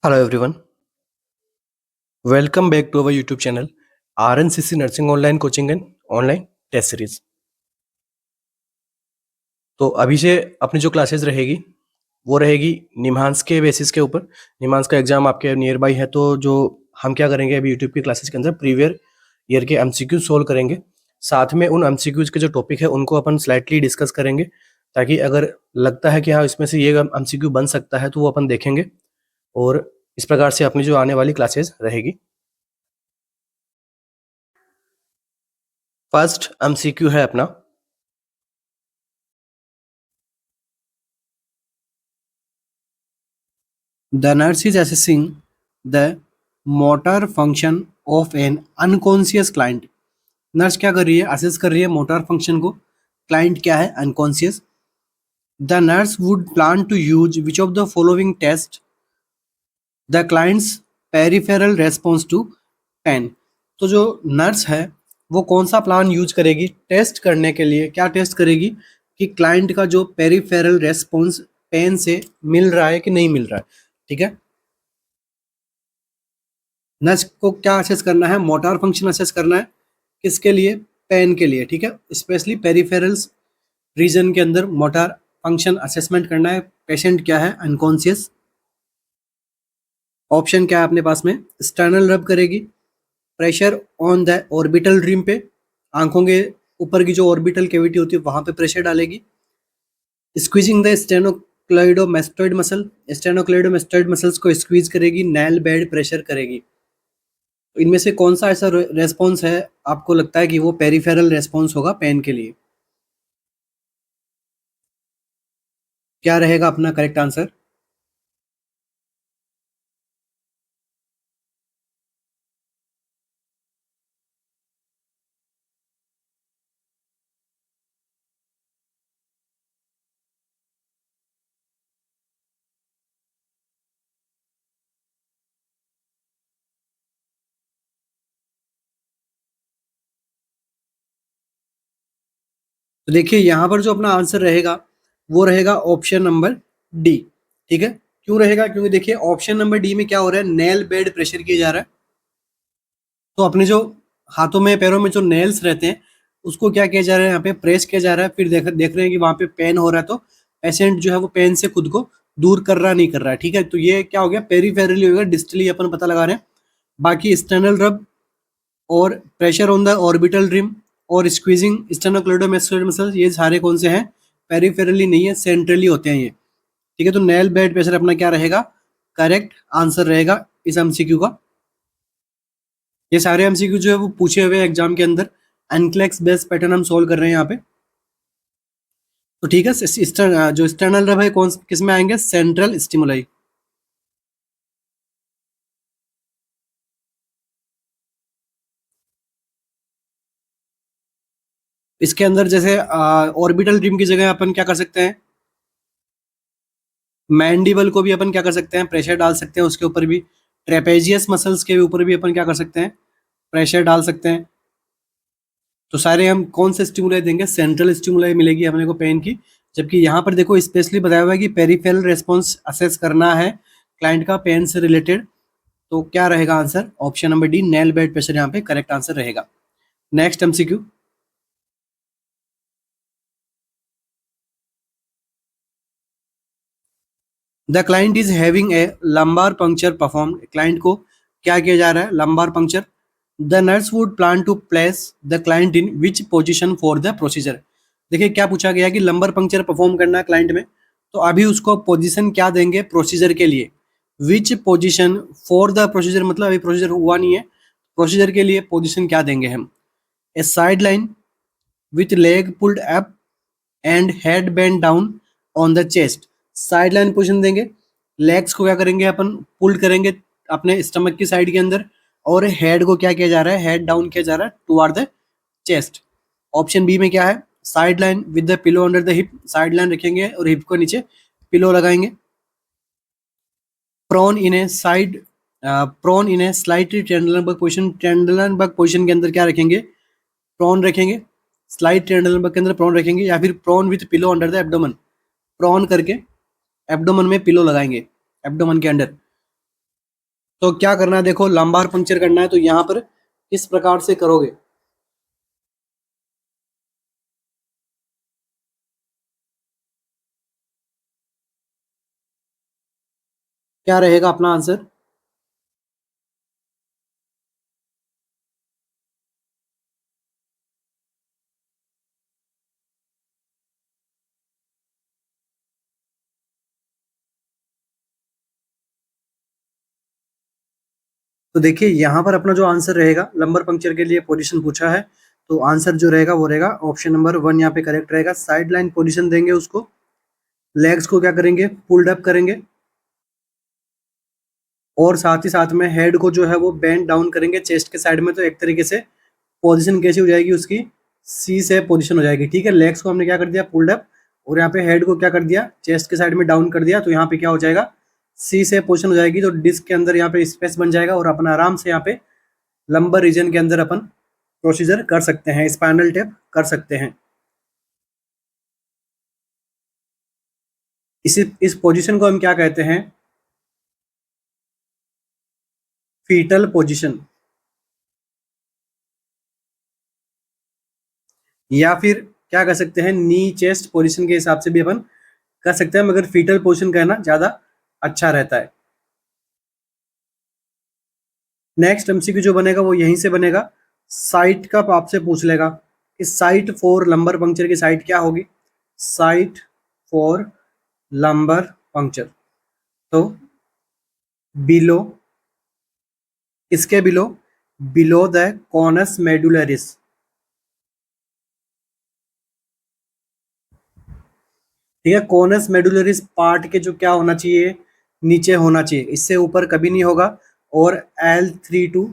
Hello everyone, welcome back to our YouTube channel RNCC Nursing Online Coaching and Online Test Series। तो अभी से अपनी जो classes रहेगी वो रहेगी निम्हांस के बेसिस के ऊपर। निम्हांस का एग्जाम आपके नियर बाई है, तो जो हम क्या करेंगे अभी यूट्यूब की क्लासेस के अंदर प्रीवियर ईयर के एमसीक्यू सोल्व करेंगे। साथ में उन एमसीक्यूज के जो टॉपिक है उनको अपन स्लाइटली डिस्कस करेंगे, ताकि अगर लगता है कि हाँ इसमें से ये एमसीक्यू बन सकता है तो वो अपन देखेंगे। और इस प्रकार से अपनी जो आने वाली क्लासेस रहेगी। फर्स्ट एमसीक्यू है अपना, The nurse is assessing the motor function of an unconscious client। Nurse क्या कर रही है? असेस कर रही है मोटर फंक्शन को। क्लाइंट क्या है? Unconscious. The nurse would plan to use which of the following test the client's peripheral response to pain. तो जो नर्स है वो कौन सा प्लान यूज करेगी टेस्ट करने के लिए? क्या टेस्ट करेगी कि क्लाइंट का जो पेरिफेरल रेस्पॉन्स पेन से मिल रहा है कि नहीं मिल रहा है। ठीक है, नर्स को क्या असेस करना है? मोटर फंक्शन असेस करना है। किसके लिए? पेन के लिए। ठीक है, स्पेशली पेरिफेरल्स रीजन के अंदर मोटर फंक्शन असेसमेंट करना है। पेशेंट क्या है? अनकॉन्शियस। ऑप्शन क्या है अपने पास में? स्टर्नल रब करेगी, pressure on the orbital dream पे, आंखों के ऊपर की जो ऑर्बिटल कैविटी होती है वहां पे प्रेशर डालेगी। स्क्वीजिंग द स्टेनोक्लेडोमेस्टोइड मसल, स्टेनोक्लेडोमेस्टोइड मसल्स को स्क्वीज करेगी। नेल बेड प्रेशर करेगी। तो इनमें से कौन सा ऐसा रेस्पॉन्स है आपको लगता है कि वो पेरिफेरल रेस्पॉन्स होगा पेन के लिए? क्या रहेगा अपना करेक्ट आंसर? तो देखिए यहाँ पर जो अपना आंसर रहेगा वो रहेगा ऑप्शन नंबर डी। ठीक है, क्यों रहेगा? क्योंकि देखिए ऑप्शन नंबर डी में क्या हो रहा है? नेल बेड प्रेशर किया जा रहा है। तो अपने जो हाथों में पैरों में जो नेल्स रहते हैं उसको क्या किया जा रहा है? यहाँ पे प्रेस किया जा रहा है। फिर देख रहे हैं कि वहां पे पेन हो रहा है, तो पेशेंट जो है वो पेन से खुद को दूर कर रहा नहीं कर रहा है। ठीक है, तो ये क्या हो गया? पेरीफेरली हो गया, डिस्टली अपन पता लगा रहे हैं। बाकी एक्सटर्नल रब और pressure on the orbital rim और स्क्वीजिंग स्टेनोक्लेडोमेस्टोइड मसल्स, ये सारे कौन से हैं? पेरिफेरली नहीं है, सेंट्रली होते हैं ये। ठीक है, तो नेल बेड प्रेशर अपना क्या रहेगा? करेक्ट आंसर रहेगा इस एमसीक्यू का। ये सारे एमसीक्यू जो है वो पूछे हुए एग्जाम के अंदर एनक्लेक्स बेस्ड पैटर्न हम सोल्व कर रहे हैं यहाँ पे। तो ठीक है, जो एक्सटर्नल रब है कौन किस में आएंगे? Central stimuli. इसके अंदर जैसे ऑर्बिटल रिम की जगह अपन क्या कर सकते हैं? मैंडिबल को भी अपन क्या कर सकते हैं? प्रेशर डाल सकते हैं उसके ऊपर भी। ट्रेपेजियस मसल्स के ऊपर भी अपन क्या कर सकते हैं? प्रेशर डाल सकते हैं। तो सारे हम कौन से स्टिमुलाई देंगे? सेंट्रल स्टिमुलाई मिलेगी अपने को पेन की। जबकि यहाँ पर देखो स्पेशली बताया हुआ है कि पेरिफेरल रेस्पॉन्स असेस करना है क्लाइंट का पेन से रिलेटेड। तो क्या रहेगा answer? Option number D, nail bed pressure यहाँ पे करेक्ट आंसर रहेगा। Next MCQ. The client is having a lumbar puncture perform. Client को क्या किया जा रहा है? Lumbar puncture. The nurse would plan to place the client in which position for the procedure. देखिए क्या पूछा गया कि लंबर पंक्चर परफॉर्म करना है क्लाइंट में, तो अभी उसको पोजीशन क्या देंगे प्रोसीजर के लिए? Which position for the procedure, मतलब अभी प्रोसीजर हुआ नहीं है, प्रोसीजर के लिए पोजीशन क्या देंगे हम? A side line with leg pulled up and head bend down on the chest. Side line position देंगे। लेग्स को क्या करेंगे अपन? पुल्ड करेंगे अपने स्टमक की साइड के अंदर। और हेड को क्या किया जा रहा है? हेड डाउन किया जा रहा है toward the chest. Option B में क्या है? Side lying with the pillow under the hip. Side lying रखेंगे और हिप को नीचे पिलो लगाएंगे। Prone in a side prone in a slightly Trendelenburg position. Trendelenburg position के अंदर क्या रखेंगे? प्रोन रखेंगे। स्लाइड ट्रेंडलनबर्ग के अंदर प्रोन रखेंगे, या फिर prone with pillow under the abdomen. Prone करके एब्डोमन में पिलो लगाएंगे, एब्डोमन के अंडर। तो क्या करना है, देखो लंबार पंक्चर करना है तो यहाँ पर किस प्रकार से करोगे। क्या रहेगा अपना आंसर। तो देखिए यहाँ पर अपना जो आंसर रहेगा, लंबर पंक्चर के लिए पोजीशन पूछा है, तो आंसर जो रहेगा वो रहेगा ऑप्शन नंबर 1 यहाँ पे करेक्ट रहेगा। साइड लाइन पोजिशन देंगे उसको, लेग्स को क्या करेंगे, पुल्ड अप करेंगे, और साथ ही साथ में हेड को जो है वो बेंड डाउन करेंगे चेस्ट के साइड में। तो एक तरीके से पोजीशन कैसी हो जाएगी उसकी, सी से पोजीशन हो जाएगी। ठीक है, लेग्स को हमने क्या कर दिया, पुल्ड अप, और यहाँ पे हेड को क्या कर दिया, चेस्ट के साइड में डाउन कर दिया। तो यहाँ पे क्या हो जाएगा, सी से पोजीशन हो जाएगी। तो डिस्क के अंदर यहाँ पे स्पेस बन जाएगा और अपन आराम से यहाँ पे लंबर रीजन के अंदर अपन प्रोसीजर कर सकते हैं, स्पाइनल टैप कर सकते हैं। इस पोजीशन को हम क्या कहते हैं, फीटल पोजीशन, या फिर क्या कर सकते हैं, नी चेस्ट पोजीशन के हिसाब से भी अपन कर सकते हैं, मगर फीटल पोजीशन कहना ज्यादा अच्छा रहता है। नेक्स्ट एमसीक्यू जो बनेगा वो यहीं से बनेगा। साइट का आपसे पूछ लेगा कि साइट फॉर लंबर पंक्चर की साइट क्या होगी। साइट फॉर लंबर पंक्चर, तो बिलो, इसके बिलो, बिलो द कॉनस मेडुलरिस। ठीक है, कॉनस मेडुलरिस पार्ट के जो क्या होना चाहिए, नीचे होना चाहिए, इससे ऊपर कभी नहीं होगा। और L3 टू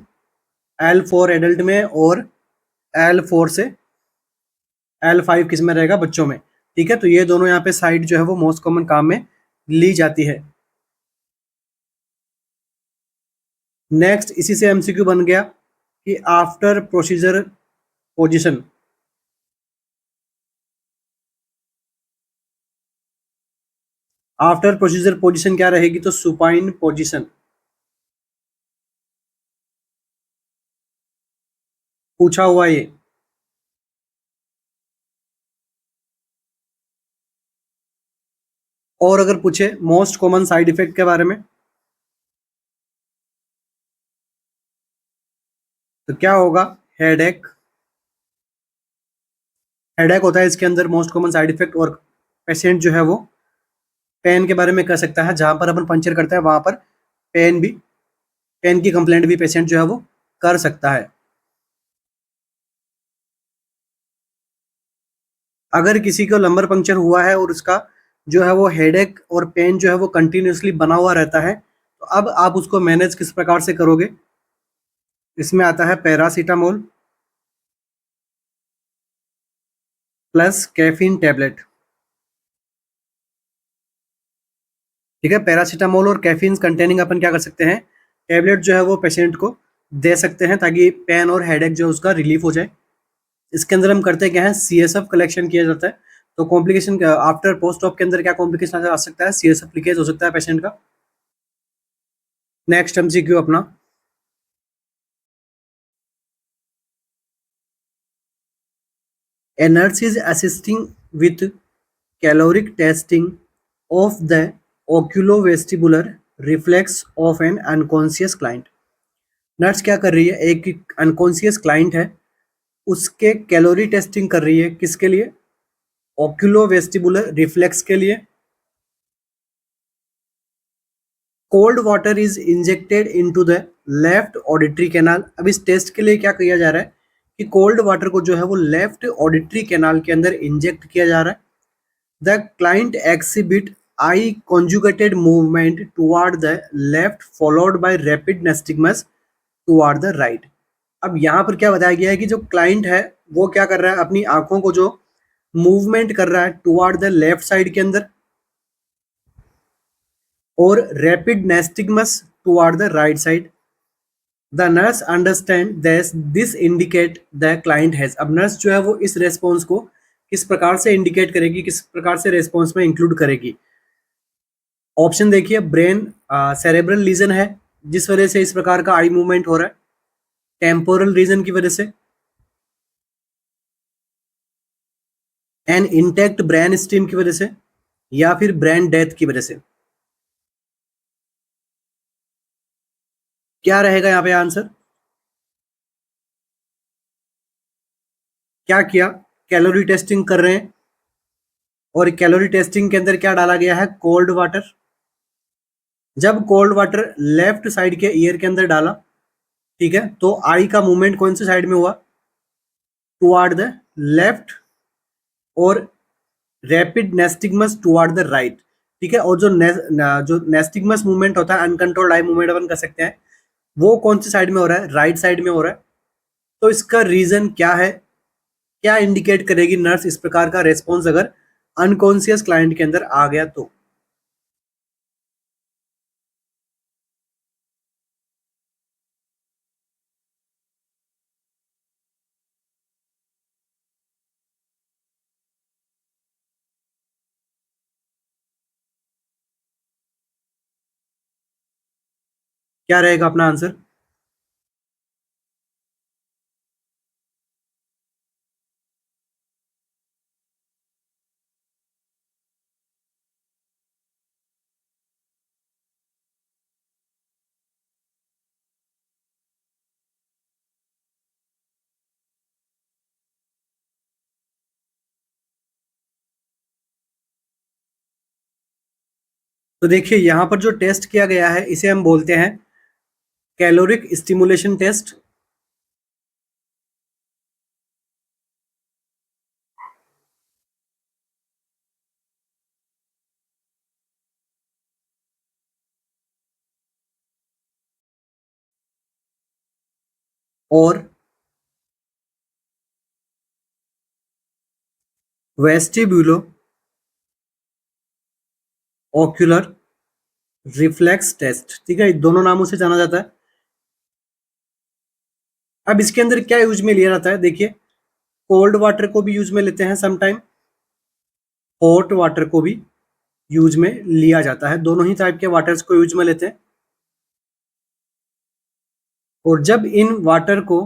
L4 एडल्ट में, और L4 से L5 किस में रहेगा, बच्चों में। ठीक है, तो ये दोनों यहाँ पे साइड जो है वो मोस्ट कॉमन काम में ली जाती है। नेक्स्ट इसी से एमसीक्यू बन गया कि after procedure position, after procedure position क्या रहेगी, तो सुपाइन पोजीशन। पूछा हुआ ये। और अगर पूछे मोस्ट कॉमन साइड इफेक्ट के बारे में, तो क्या होगा, हेडेक। हेडेक होता है इसके अंदर मोस्ट कॉमन साइड इफेक्ट। और पेशेंट जो है वो पेन के बारे में कह सकता है, जहां पर अपन पंचर करते हैं वहां पर पेन भी, पेन की कंप्लेंट भी पेशेंट जो है वो कर सकता है। अगर किसी को लंबर पंक्चर हुआ है और उसका जो है वो हेडेक और पेन जो है वो कंटिन्यूसली बना हुआ रहता है, तो अब आप उसको मैनेज किस प्रकार से करोगे। इसमें आता है पैरासीटामोल प्लस कैफीन टैबलेट। ठीक है, पैरासीटामोल और कैफीन कंटेनिंग अपन क्या कर सकते हैं, टैबलेट जो है वो पेशेंट को दे सकते हैं, ताकि पेन और हेडेक जो है उसका रिलीफ हो जाए। इसके अंदर हम करते क्या है, CSF कलेक्शन किया जाता है। तो कॉम्प्लिकेशन आफ्टर पोस्ट ऑप के अंदर क्या कॉम्प्लिकेशन आ सकता है, CSF लीकेज हो सकता है पेशेंट का। नेक्स्ट MCQ अपना, a nurse is assisting with caloric testing of the oculovestibular reflex of an unconscious client। Nurse क्या कर रही है, एक अनकॉन्शियस क्लाइंट है, उसके कैलोरी टेस्टिंग कर रही है, किसके लिए, ओक्यूलोवेस्टिबुलर रिफ्लेक्स के लिए। Cold water is injected into the left auditory canal. अब इस टेस्ट के लिए क्या किया जा रहा है कि कोल्ड वाटर को जो है वो लेफ्ट ऑडिटरी कैनाल के अंदर इंजेक्ट किया जा रहा है। The client exhibit eye conjugated movement toward the left followed by rapid nystagmus toward the right. अब यहाँ पर क्या बताया गया है कि जो क्लाइंट है वो क्या कर रहा है, अपनी आंखों को जो मूवमेंट कर रहा है टुवार्ड द लेफ्ट साइड के अंदर, और rapid nystagmus toward the right side. The nurse understand this indicate the client has. अब नर्स जो है वो इस रेस्पॉन्स को किस प्रकार से इंडिकेट करेगी, किस प्रकार से रेस्पॉन्स में इंक्लूड करेगी। ऑप्शन देखिए, ब्रेन सेरेब्रल लीजन है, जिस वजह से इस प्रकार का आई मूवमेंट हो रहा है, टेम्पोरल रीजन की वजह से, एन इंटैक्ट ब्रेन स्टीम की वजह से, या फिर ब्रेन डेथ की वजह से। क्या रहेगा यहाँ पे आंसर? क्या किया? कैलोरी टेस्टिंग कर रहे हैं, और कैलोरी टेस्टिंग के अंदर क्या डाला गया है? Cold water. जब कोल्ड वाटर लेफ्ट साइड के ईयर के अंदर डाला, ठीक है, तो आई का मूवमेंट कौन सी साइड में हुआ? टुवार्ड द लेफ्ट, और rapid nystagmus toward the right. ठीक है, और जो नेस्टिगमस मूवमेंट होता है, अनकंट्रोल्ड आई मूवमेंट अपन कर सकते हैं, वो कौन सी साइड में हो रहा है? राइट साइड में हो रहा है। तो इसका रीजन क्या है? क्या इंडिकेट करेगी नर्स इस प्रकार का रेस्पॉन्स अगर अनकॉन्शियस क्लाइंट के अंदर आ गया तो? क्या रहेगा अपना आंसर? तो देखिए यहाँ पर जो टेस्ट किया गया है इसे हम बोलते हैं कैलोरिक स्टिमुलेशन टेस्ट, और वेस्टिब्यूलो ओक्यूलर रिफ्लेक्स टेस्ट। ठीक है, दोनों नामों से जाना जाता है। अब इसके अंदर क्या यूज में लिया जाता है? देखिए, कोल्ड वाटर को भी यूज में लेते हैं समटाइम, हॉट वाटर को भी यूज में लिया जाता है, दोनों ही टाइप के वाटर्स को यूज में लेते हैं। और जब इन वाटर को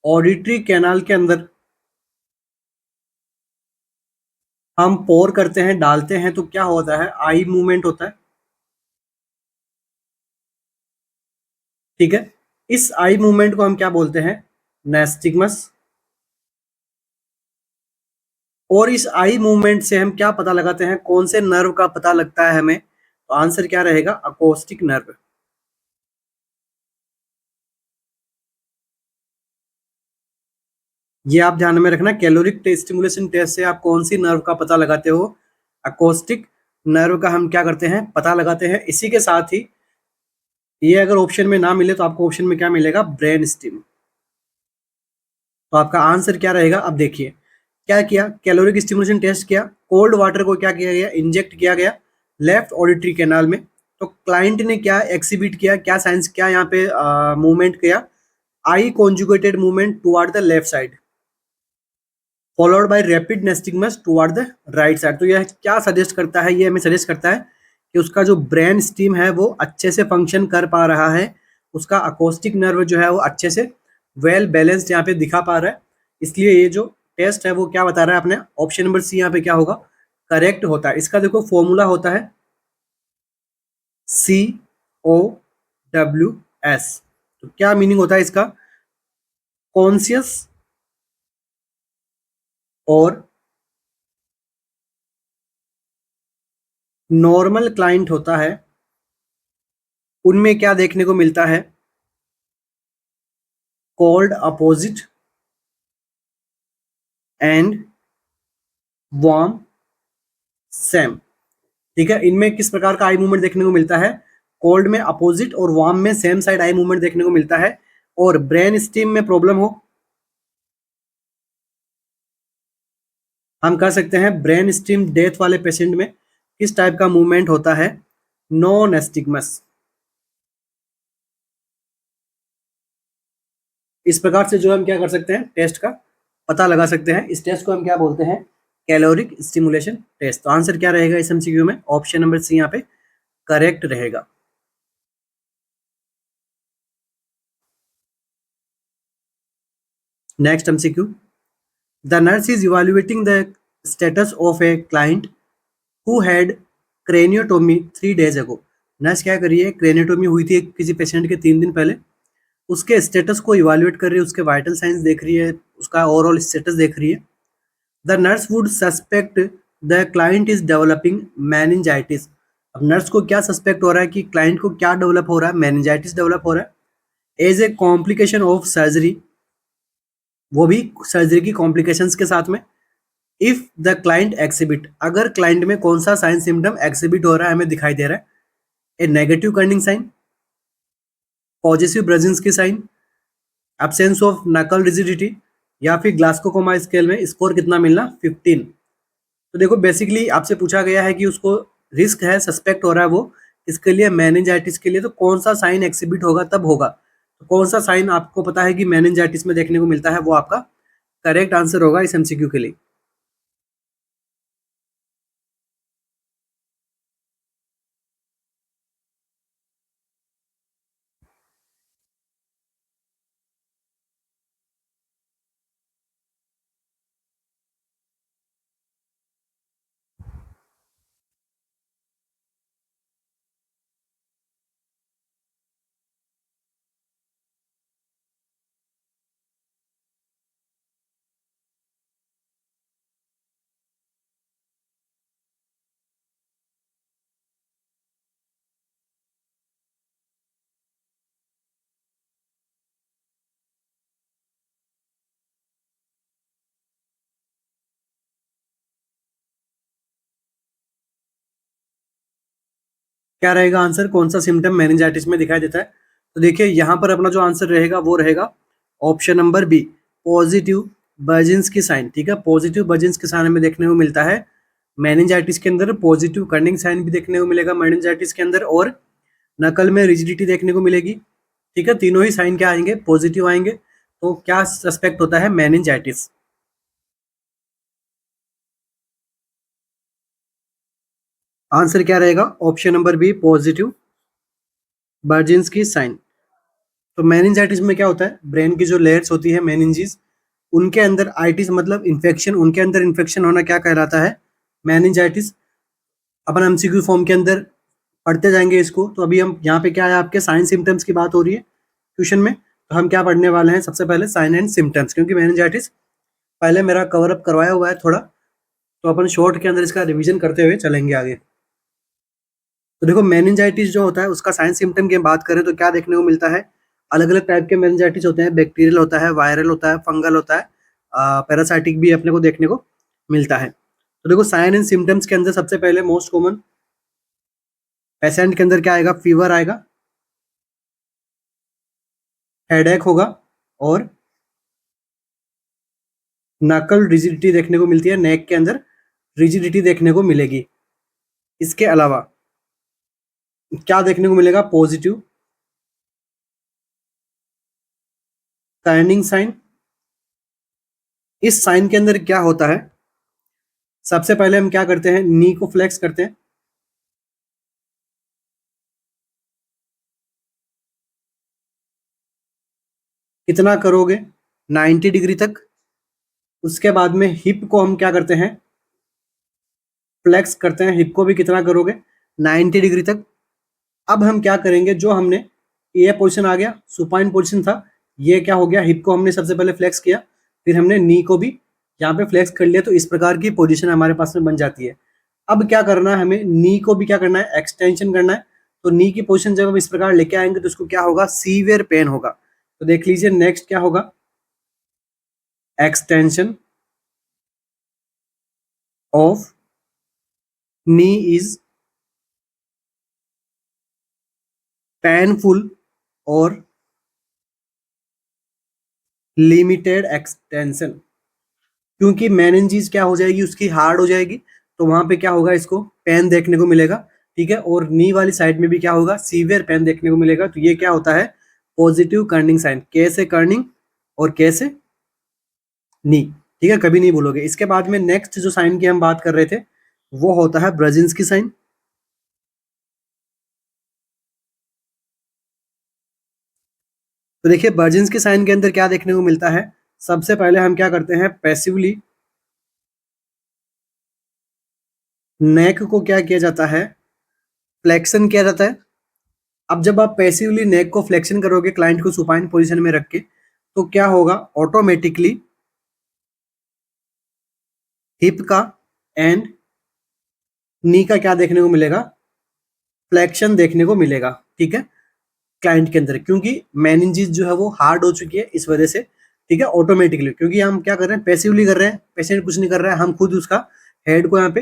ऑडिटरी कैनाल के अंदर हम पोर करते हैं, डालते हैं, तो क्या होता है? आई मूवमेंट होता है। ठीक है, इस आई मूवमेंट को हम क्या बोलते हैं? नेस्टिगमस। और इस आई मूवमेंट से हम क्या पता लगाते हैं? कौन से नर्व का पता लगता है हमें? तो आंसर क्या रहेगा? Acoustic nerve. ये आप ध्यान में रखना, कैलोरिक स्टिमुलेशन टेस्ट से आप कौन सी नर्व का पता लगाते हो? अकोस्टिक नर्व का हम क्या करते हैं? पता लगाते हैं। इसी के साथ ही ये अगर ऑप्शन में ना मिले तो आपको ऑप्शन में क्या मिलेगा? Brain stem. तो आपका आंसर क्या रहेगा? अब देखिए, क्या किया? कैलोरिक स्टिमुलेशन टेस्ट किया, कोल्ड वाटर को क्या किया गया? इंजेक्ट किया गया लेफ्ट ऑडिटरी कैनाल में। तो क्लाइंट ने क्या एक्सिबिट किया? क्या साइंस, क्या यहाँ पे मूवमेंट किया? Eye conjugated movement toward the left side, followed by rapid nystagmus toward the right side. तो यह क्या सजेस्ट करता है? ये हमें सजेस्ट करता है कि उसका जो ब्रेन स्टीम है वो अच्छे से फंक्शन कर पा रहा है, उसका अकोस्टिक नर्व जो है वो अच्छे से वेल बैलेंस्ड यहाँ पे दिखा पा रहा है। इसलिए ये जो टेस्ट है वो क्या बता रहा है अपने? ऑप्शन नंबर सी यहाँ पे क्या होगा? करेक्ट होता है। इसका देखो फॉर्मूला होता है COWS। तो क्या मीनिंग होता है इसका? कॉन्शियस और नॉर्मल क्लाइंट होता है, उनमें क्या देखने को मिलता है? Cold opposite and warm same. ठीक है, इनमें किस प्रकार का आई मूवमेंट देखने को मिलता है? कोल्ड में अपोजिट और वार्म में सेम साइड आई मूवमेंट देखने को मिलता है। और ब्रेन स्टीम में प्रॉब्लम हो, हम कह सकते हैं ब्रेन स्टीम डेथ वाले पेशेंट में किस टाइप का मूवमेंट होता है? नॉन एस्टिगमस। इस प्रकार से जो हम क्या कर सकते हैं? टेस्ट का पता लगा सकते हैं। इस टेस्ट को हम क्या बोलते हैं? Caloric stimulation test. तो आंसर क्या रहेगा इस एमसीक्यू में? ऑप्शन नंबर सी यहाँ पे करेक्ट रहेगा। Next MCQ, the nurse is evaluating the status of a client who had craniotomy 3 days ago। Nurse क्या कर रही है, क्रेनियोटोमी हुई थी किसी पेशेंट के 3 दिन पहले, उसके स्टेटस को इवैल्यूएट कर रही है, उसके वाइटल साइंस देख रही है, उसका ओवरऑल स्टेटस देख रही है। The nurse would suspect the client is developing meningitis. अब नर्स को क्या सस्पेक्ट हो रहा है कि क्लाइंट को क्या डेवलप हो रहा है, मेनिंजाइटिस डेवलप हो रहा है as a complication of surgery, वो भी सर्जरी की कॉम्प्लिकेशंस के साथ में। इफ द क्लाइंट एक्सिबिट, अगर क्लाइंट में कौन सा साइन सिम्टम एक्सिबिट हो रहा है हमें दिखाई दे रहा है, ए नेगेटिव कर्निंग साइन, पॉजिटिव ब्रजिन्स की साइन, एब्सेंस ऑफ नकल रिजिडिटी, या फिर ग्लास्को कोमा स्केल में स्कोर कितना मिलना 15। तो देखो बेसिकली आपसे पूछा गया है कि उसको रिस्क है, सस्पेक्ट हो रहा है वो इसके लिए मेनिंजाइटिस के लिए, तो कौन सा साइन एक्सिबिट होगा तब होगा। तो कौन सा साइन आपको पता है कि मेनिंजाइटिस में देखने को मिलता है, वो आपका करेक्ट आंसर होगा इस एमसीक्यू के लिए। क्या रहेगा आंसर, कौन सा सिम्टम मेनिंजाइटिस में दिखाई देता है? तो देखिए यहाँ पर अपना जो आंसर रहेगा वो रहेगा ऑप्शन नंबर बी, पॉजिटिव बर्जिन्स की साइन। ठीक है, पॉजिटिव बर्जिन्स के साइन हमें देखने को मिलता है मेनिंजाइटिस के अंदर, पॉजिटिव कर्निंग साइन भी देखने को मिलेगा मेनिंजाइटिस के अंदर, और नकल में रिजिडिटी देखने को मिलेगी। ठीक है, तीनों ही साइन क्या आएंगे, पॉजिटिव आएंगे। तो क्या सस्पेक्ट होता है, मेनिंजाइटिस। आंसर क्या रहेगा, ऑप्शन नंबर बी, पॉजिटिव बर्जिन्स की साइन। तो मेनिंजाइटिस में क्या होता है, ब्रेन की जो लेयर्स होती है मेनिंजीज, उनके अंदर आइटिस मतलब इन्फेक्शन, उनके अंदर इन्फेक्शन होना क्या कहलाता है, मेनिंजाइटिस। अपन एमसीक्यू फॉर्म के अंदर पढ़ते जाएंगे इसको। तो अभी हम यहाँ पे क्या है, आपके साइन सिम्टम्स की बात हो रही है ट्यूशन में, तो हम क्या पढ़ने वाले हैं, सबसे पहले साइन एंड सिम्टम्स, क्योंकि मेनिंजाइटिस पहले मेरा कवर अप करवाया हुआ है थोड़ा, तो अपन शॉर्ट के अंदर इसका रिवीजन करते हुए चलेंगे आगे। तो देखो मेनिंजाइटिस जो होता है उसका साइंस सिम्टम की बात करें तो क्या देखने को मिलता है, अलग अलग टाइप के मेनिंजाइटिस होते हैं, बैक्टीरियल होता है, वायरल होता है, फंगल होता है, पैरासाइटिक भी अपने को देखने को मिलता है। तो देखो साइन एंड सिम्टम्स के अंदर सबसे पहले मोस्ट कॉमन पेशेंट के अंदर क्या आएगा, फीवर आएगा, हेडेक होगा, और नकल रिजिडिटी देखने को मिलती है, नेक के अंदर रिजिडिटी देखने को मिलेगी। इसके अलावा क्या देखने को मिलेगा, पॉजिटिव कर्निंग साइन। इस साइन के अंदर क्या होता है, सबसे पहले हम क्या करते हैं, नी को फ्लेक्स करते हैं, कितना करोगे, 90 डिग्री तक। उसके बाद में हिप को हम क्या करते हैं, फ्लेक्स करते हैं, हिप को भी कितना करोगे, 90 डिग्री तक। अब हम क्या करेंगे, जो हमने ये पोजीशन आ गया, सुपाइन पोजीशन था, ये क्या हो गया, हिप को हमने सबसे पहले फ्लेक्स किया, फिर हमने नी को भी यहाँ पे फ्लेक्स कर लिया, तो इस प्रकार की पोजीशन हमारे पास में बन जाती है। अब क्या करना है, हमें नी को भी क्या करना है, एक्सटेंशन करना है। तो नी की पोजीशन जब हम इस प्रकार लेके आएंगे तो उसको क्या होगा, सीवियर पेन होगा। तो देख लीजिए नेक्स्ट क्या होगा, extension of knee is painful और लिमिटेड एक्सटेंशन, क्योंकि मेनिंजीज क्या हो जाएगी, उसकी हार्ड हो जाएगी, तो वहां पे क्या होगा, इसको पेन देखने को मिलेगा। ठीक है, और नी वाली साइड में भी क्या होगा, सीवियर पेन देखने को मिलेगा। तो ये क्या होता है, पॉजिटिव कर्निंग साइन, के से कर्निंग और के से नी। ठीक है, कभी नहीं भूलोगे। इसके बाद में नेक्स्ट जो साइन की हम बात कर रहे थे वो होता है ब्रजिन्स की साइन। तो देखिए बर्जिन्स के साइन के अंदर क्या देखने को मिलता है, सबसे पहले हम क्या करते हैं, पैसिवली नेक को क्या किया जाता है, फ्लेक्शन किया जाता है। अब जब आप पैसिवली नेक को फ्लेक्शन करोगे क्लाइंट को सुपाइन पोजीशन में रख के, तो क्या होगा, ऑटोमेटिकली हिप का एंड नी का क्या देखने को मिलेगा, फ्लेक्शन देखने को मिलेगा। ठीक है, क्लाइंट के अंदर, क्योंकि मेनिंजिस जो है वो हार्ड हो चुकी है इस वजह से। ठीक है, ऑटोमेटिकली, क्योंकि हम क्या कर रहे हैं, पैसिवली कर रहे हैं, पेशेंट कुछ नहीं कर रहा है, हम खुद उसका हेड को यहाँ पे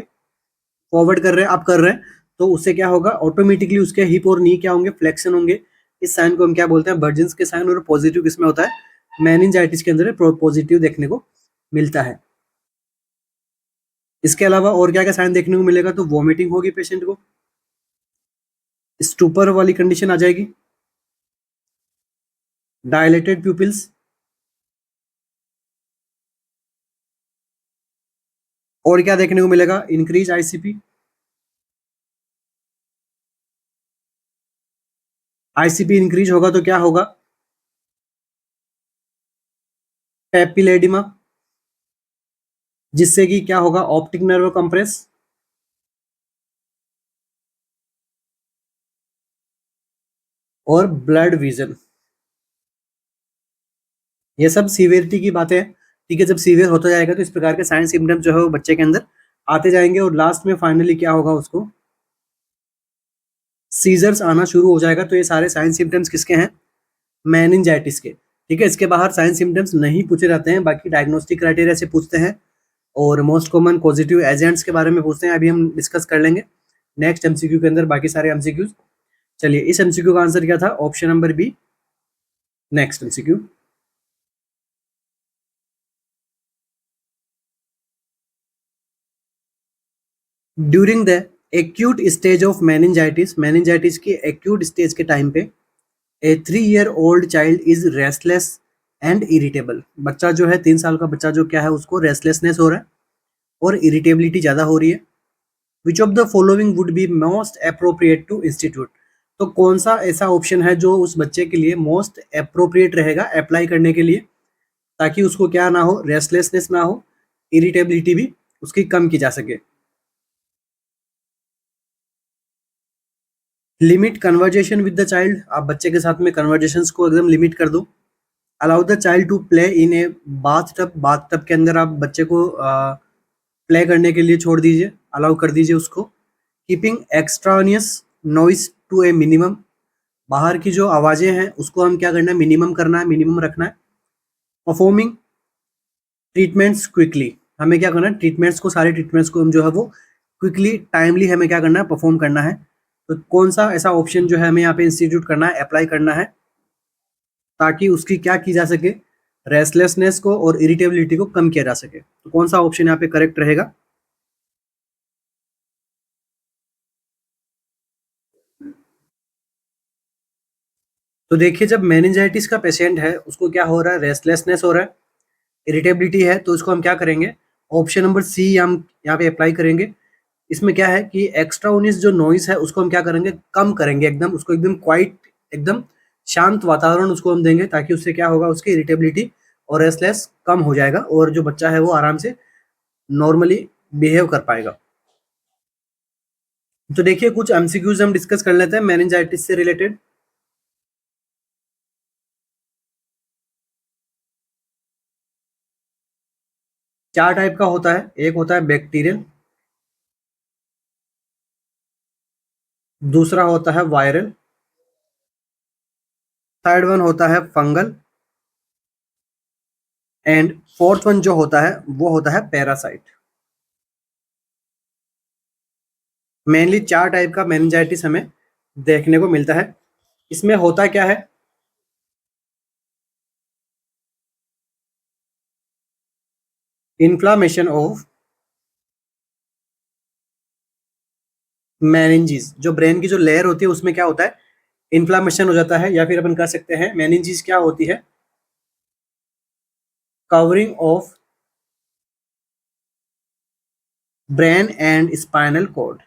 फॉरवर्ड कर रहे हैं, अप कर रहे हैं, तो उससे क्या होगा, ऑटोमेटिकली उसके हिप और नी क्या होंगे, फ्लेक्शन होंगे। इस साइन को हम क्या बोलते हैं, बर्जिन्स के साइन। और पॉजिटिव किसमें होता है, मेनिंजाइटिस के अंदर पॉजिटिव देखने को मिलता है। इसके अलावा और क्या क्या साइन देखने को मिलेगा, तो वॉमिटिंग होगी पेशेंट को, स्टूपर वाली कंडीशन आ जाएगी, डायलेटेड प्यूपिल्स, और क्या देखने को मिलेगा, इंक्रीज आईसीपी। आईसीपी इंक्रीज होगा तो क्या होगा, पेपिलेडिमा, जिससे कि क्या होगा, ऑप्टिक नर्व कंप्रेस, और ब्लड विजन। ये सब सीवियरिटी की बातें हैं। ठीक है, जब सीवियर होता जाएगा तो इस प्रकार के साइन सिम्टम्स जो है वो बच्चे के अंदर आते जाएंगे, और लास्ट में फाइनली क्या होगा, उसको सीजर्स आना शुरू हो जाएगा। तो ये सारे साइन सिम्टम्स किसके हैं, मेनिंजाइटिस के। ठीक है, इसके बाहर साइन सिम्टम्स नहीं पूछे जाते हैं, बाकी डायग्नोस्टिक क्राइटेरिया से पूछते हैं, और मोस्ट कॉमन पॉजिटिव एजेंट्स के बारे में पूछते हैं, अभी हम डिस्कस कर लेंगे नेक्स्ट एमसीक्यू के अंदर बाकी सारे एमसीक्यूज। चलिए, इस एमसीक्यू का आंसर क्या था, option number B, next MCQ. During the acute stage of meningitis, meningitis की एक्यूट स्टेज के टाइम पे a 3 year old child is restless and irritable. बच्चा जो है, 3 साल का बच्चा जो क्या है, उसको रेस्टलेसनेस हो रहा है और इरिटेबिलिटी ज़्यादा हो रही है। Which of the following would be most appropriate to institute, तो कौन सा ऐसा ऑप्शन है जो उस बच्चे के लिए मोस्ट अप्रोप्रिएट रहेगा अप्लाई करने के लिए, ताकि उसको क्या ना हो, रेस्टलेसनेस ना हो, इरिटेबिलिटी भी उसकी कम की जा सके। Limit conversation with the child, आप बच्चे के साथ में कन्वर्जेशंस को एकदम लिमिट कर दो। Allow the child to play in a bathtub, bathtub के अंदर आप बच्चे को प्ले करने के लिए छोड़ दीजिए, अलाउ कर दीजिए उसको। Keeping extraneous noise to a minimum, बाहर की जो आवाज़ें हैं उसको हम क्या करना है, मिनिमम करना है, मिनिमम रखना है। परफॉर्मिंग ट्रीटमेंट्स क्विकली, हमें क्या करना है, ट्रीटमेंट्स को, सारे ट्रीटमेंट्स को हम जो है वो क्विकली, टाइमली हमें क्या करना है, परफॉर्म करना है। तो कौन सा ऐसा ऑप्शन जो है हमें यहाँ पे इंस्टीट्यूट करना है, अप्लाई करना है, ताकि उसकी क्या की जा सके, रेस्टलेसनेस को और इरिटेबिलिटी को कम किया जा सके। तो कौन सा ऑप्शन यहाँ पे करेक्ट रहेगा, तो देखिए, जब मेनिंजाइटिस का पेशेंट है उसको क्या हो रहा है, रेस्टलेसनेस हो रहा है, इरिटेबिलिटी है, तो इसको हम क्या करेंगे, ऑप्शन नंबर सी हम यहाँ पे अप्लाई करेंगे। इसमें क्या है कि एक्स्ट्राओनियस जो नॉइस है उसको हम क्या करेंगे, कम करेंगे, एकदम उसको एकदम क्वाइट, एकदम शांत वातावरण उसको हम देंगे, ताकि उससे क्या होगा, उसकी इरिटेबिलिटी और रेस्टलेस कम हो जाएगा, और जो बच्चा है वो आराम से नॉर्मली बिहेव कर पाएगा। तो देखिए, कुछ एमसीक्यूज हम डिस्कस कर लेते हैं मेनिंजाइटिस से रिलेटेड। चार टाइप का होता है, एक होता है बैक्टीरियल, दूसरा होता है वायरल, थर्ड वन होता है फंगल, एंड फोर्थ वन जो होता है वो होता है पैरासाइट। मेनली चार टाइप का मेनिंजाइटिस हमें देखने को मिलता है। इसमें होता क्या है, इन्फ्लामेशन ऑफ मेनिंजीज, जो ब्रेन की जो लेयर होती है उसमें क्या होता है, इन्फ्लामेशन हो जाता है, या फिर अपन कह सकते हैं मेनिंजीज क्या होती है, covering of brain and spinal cord.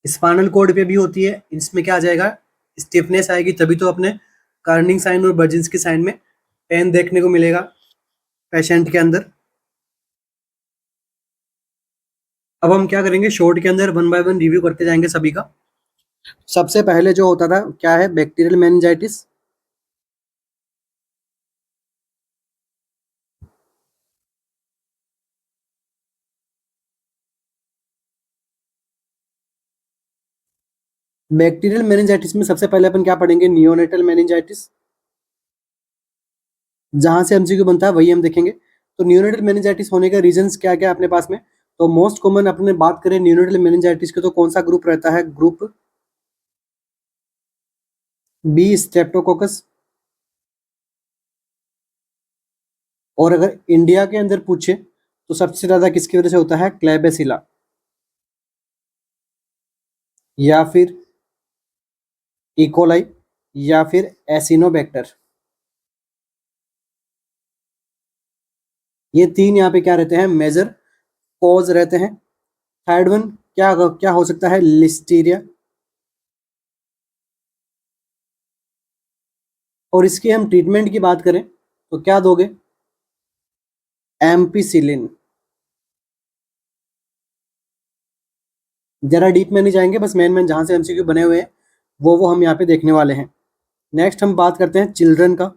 Spinal cord पे भी होती है, इसमें क्या आ जाएगा, स्टिफनेस आएगी, तभी तो अपने कार्निंग साइन और बर्जिंस्की साइन में पेन देखने को मिलेगा पेशेंट के अंदर। अब हम क्या करेंगे, शॉर्ट के अंदर वन बाय वन रिव्यू करते जाएंगे सभी का। सबसे पहले जो होता था क्या है, बैक्टीरियल मेनिंजाइटिस। बैक्टीरियल मेनिंजाइटिस में सबसे पहले अपन क्या पढ़ेंगे, नियोनेटल मेनिंजाइटिस। जहां से एमसीक्यू बनता है वही हम देखेंगे। तो नियोनेटल मेनिंजाइटिस होने का रीजंस क्या क्या अपने पास में, तो मोस्ट कॉमन अपने बात करें नियोनेटल मेनिंजाइटिस के तो कौन सा ग्रुप रहता है, ग्रुप बी स्ट्रेप्टोकोकस। और अगर इंडिया के अंदर पूछे तो सबसे ज्यादा किसकी वजह से होता है, क्लेबेसिला या फिर इकोलाई या फिर एसिनोबैक्टर। ये तीन यहाँ पे क्या रहते हैं, मेजर कॉज रहते हैं। थर्ड वन क्या क्या हो सकता है, लिस्टीरिया। और इसके हम ट्रीटमेंट की बात करें तो क्या दोगे, एम्पिसिलिन। जरा डीप में नहीं जाएंगे, बस मेन मेन जहां से एमसीक्यू बने हुए हैं वो हम यहाँ पे देखने वाले हैं। नेक्स्ट हम बात करते हैं चिल्ड्रन का।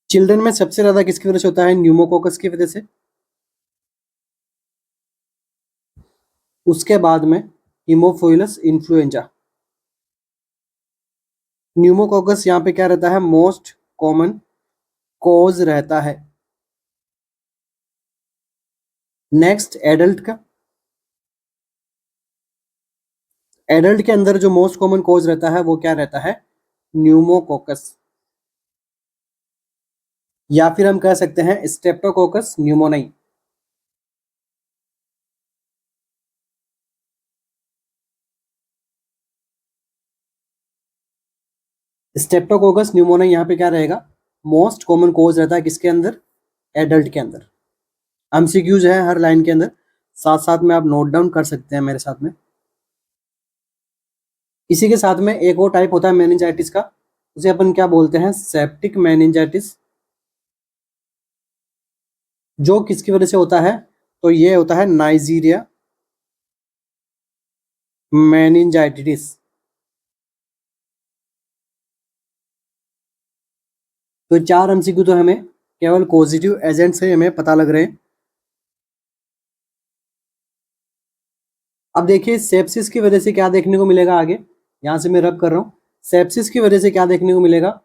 चिल्ड्रन में सबसे ज्यादा किसकी वजह से होता है, न्यूमोकोकस की वजह से। उसके बाद में हीमोफिलस इन्फ्लुएंजा। न्यूमोकोकस यहाँ पे क्या रहता है, मोस्ट कॉमन कॉज रहता है। नेक्स्ट एडल्ट का। एडल्ट के अंदर जो मोस्ट कॉमन कॉज रहता है वो क्या रहता है, न्यूमोकोकस, या फिर हम कह सकते हैं स्टेप्टोकोकस न्यूमोनाई। स्टेप्टोकोकस न्यूमोनाई यहाँ पे क्या रहेगा, मोस्ट कॉमन कॉज रहता है किसके अंदर, एडल्ट के अंदर। एमसीक्यूज है हर लाइन के अंदर, साथ साथ में आप नोट डाउन कर सकते हैं मेरे साथ में। इसी के साथ में एक और टाइप होता है मेनिंजाइटिस का, उसे अपन क्या बोलते हैं, सेप्टिक मेनिंजाइटिस। जो किसकी वजह से होता है, तो ये होता है नाइजीरिया मेनिंजाइटिस। तो चार एमसीक्यू तो हमें केवल पॉजिटिव एजेंट से हमें पता लग रहे हैं। अब देखिए सेप्सिस की वजह से क्या देखने को मिलेगा आगे, यहां से मैं रब कर रहा हूं। सेप्सिस की वजह से क्या देखने को मिलेगा,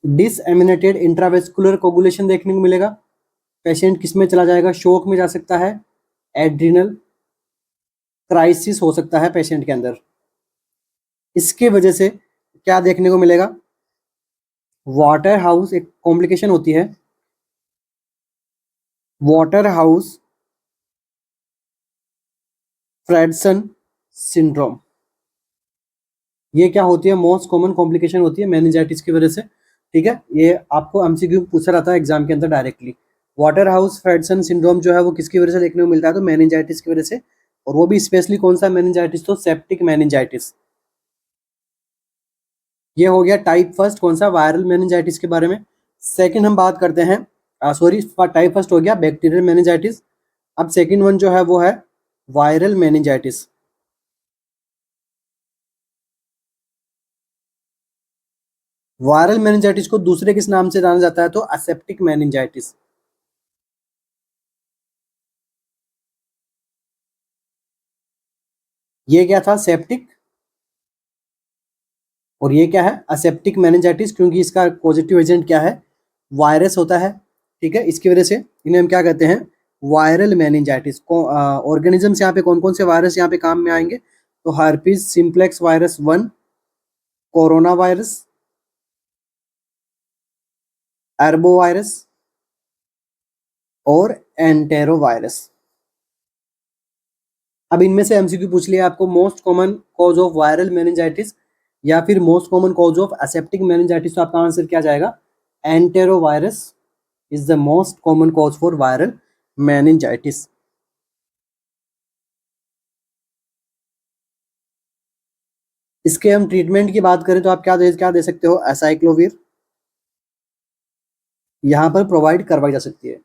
डिसएमिनेटेड इंट्रावेस्कुलर कोगुलेशन देखने को मिलेगा। पेशेंट किस में चला जाएगा, शोक में जा सकता है, एड्रिनल क्राइसिस हो सकता है पेशेंट के अंदर। इसके वजह से क्या देखने को मिलेगा, वाटर हाउस एक कॉम्प्लिकेशन होती है, वाटर हाउस फ्रेडसन सिंड्रोम। ये क्या होती है, मोस्ट कॉमन कॉम्प्लिकेशन होती है मेनिंजाइटिस की वजह से। ठीक है, ये आपको एमसीक्यू पूछा रहता है एग्जाम के अंदर डायरेक्टली। वाटर हाउस फ्रेडसन सिंड्रोम जो है वो किसकी वजह से देखने को मिलता है, तो मेनिंजाइटिस की वजह से। और वो भी स्पेशली कौन सा मेनिंजाइटिस, तो सेप्टिक मेनिंजाइटिस। ये हो गया टाइप फर्स्ट, कौन सा, वायरल मेनिंजाइटिस के बारे में। सेकंड हम बात करते हैं, सॉरी टाइप फर्स्ट हो गया बैक्टीरियल मेनिंजाइटिस। अब सेकंड वन जो है वो है वायरल मेनिंजाइटिस। वायरल मेनिंजाइटिस को दूसरे किस नाम से जाना जाता है, तो असेप्टिक मेनिंजाइटिस। ये क्या था, सेप्टिक, और ये क्या है, असेप्टिक मेनिंजाइटिस, क्योंकि इसका पॉजिटिव एजेंट क्या है, वायरस होता है। ठीक है, इसकी वजह से इन्हें हम क्या कहते हैं, वायरल मेनिंजाइटिस। ऑर्गेनिजम्स यहाँ पे कौन कौन से वायरस यहाँ पे काम में आएंगे, तो herpes simplex virus 1, corona virus, arbovirus और एंटेरो वायरस। अब इनमें से एमसीक्यू पूछ लिया आपको, most common cause of viral meningitis या फिर most common cause of aseptic meningitis, तो आपका आंसर क्या जाएगा, enterovirus is the most common cause for viral meningitis. इसके हम ट्रीटमेंट की बात करें तो आप क्या दे सकते हो, एसाइक्लोविर यहाँ पर प्रोवाइड करवाई जा सकती है।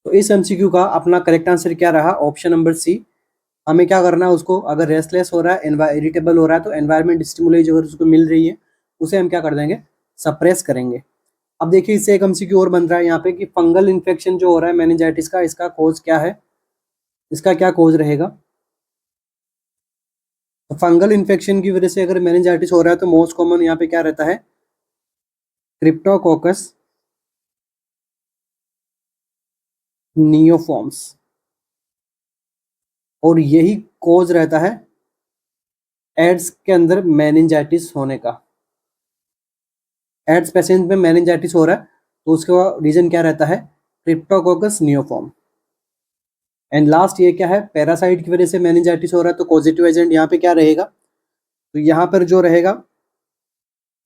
तो इस एमसीक्यू का अपना करेक्ट आंसर क्या रहा, ऑप्शन नंबर सी। हमें क्या करना है, उसको अगर रेस्टलेस हो रहा है, इरिटेबल हो रहा है, तो एनवायरमेंट स्टिमुलेज अगर उसको मिल रही है उसे हम क्या कर देंगे, सप्रेस करेंगे। अब देखिए इससे एक एमसीक्यू और बन रहा है यहाँ पे कि फंगल इन्फेक्शन जो हो रहा है मेनिंजाइटिस का, इसका कोज क्या है, इसका क्या कोज रहेगा। तो फंगल इन्फेक्शन की वजह से अगर मेनिंजाइटिस हो रहा है तो मोस्ट कॉमन यहाँ पे क्या रहता है, क्रिप्टोकोकस नियोफॉर्म्स, और यही कोज रहता है एड्स के अंदर मेनिंजाइटिस होने का। एड्स पेशेंट में मेनिंजाइटिस हो रहा है तो उसका रीजन क्या रहता है, क्रिप्टोकोकस नियोफॉर्म। एंड लास्ट ये क्या है, पैरासाइट की वजह से मेनिंजाइटिस हो रहा है तो पॉजिटिव एजेंट यहाँ पे क्या रहेगा, तो यहाँ पर जो रहेगा